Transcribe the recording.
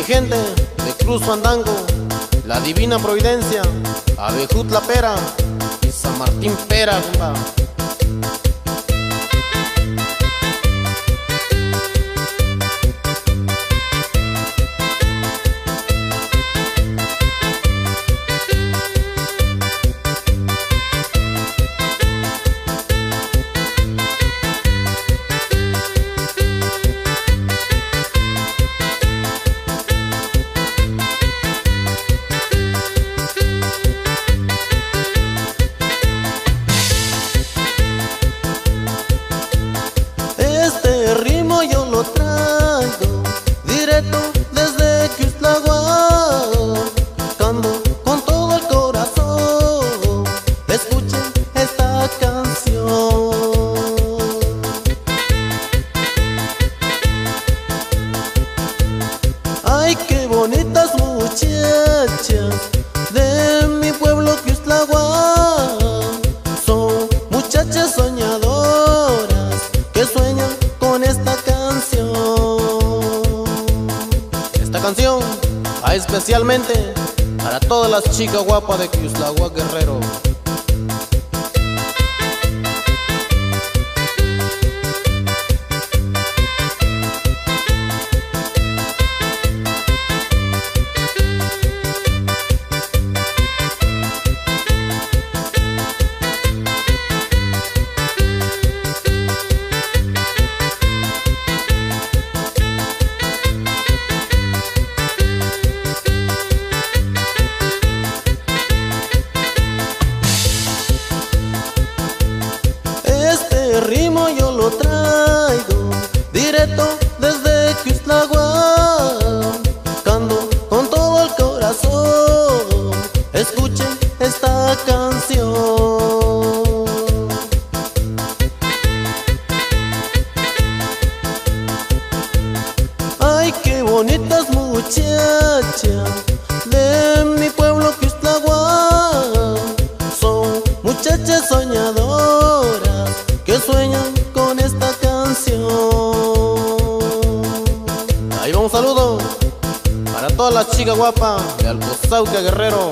gente de Cruz Fandango, La Divina Providencia, Abejutla Pera y San Martín Pera, compa. Este ritmo yo lo traigo directo desde Quistlahuac, cantando con todo el corazón. Escuchen esta canción. Ay, qué bonitas muchachas de mi pueblo Quistlahuac, son muchachas soñadoras que sueñan con esta canción. Esta canción va especialmente para todas las chicas guapas de Quistlahuac, Guerrero. Este ritmo yo lo traigo directo desde Quistlahuac, cantando con todo el corazón. Escuchen esta canción. Ay, qué bonitas muchachas de mi pueblo Quistlahuac, son muchachas soñadoras que sueñan con esta canción. Ahí va un saludo para todas las chicas guapas de Alcozauca, Guerrero.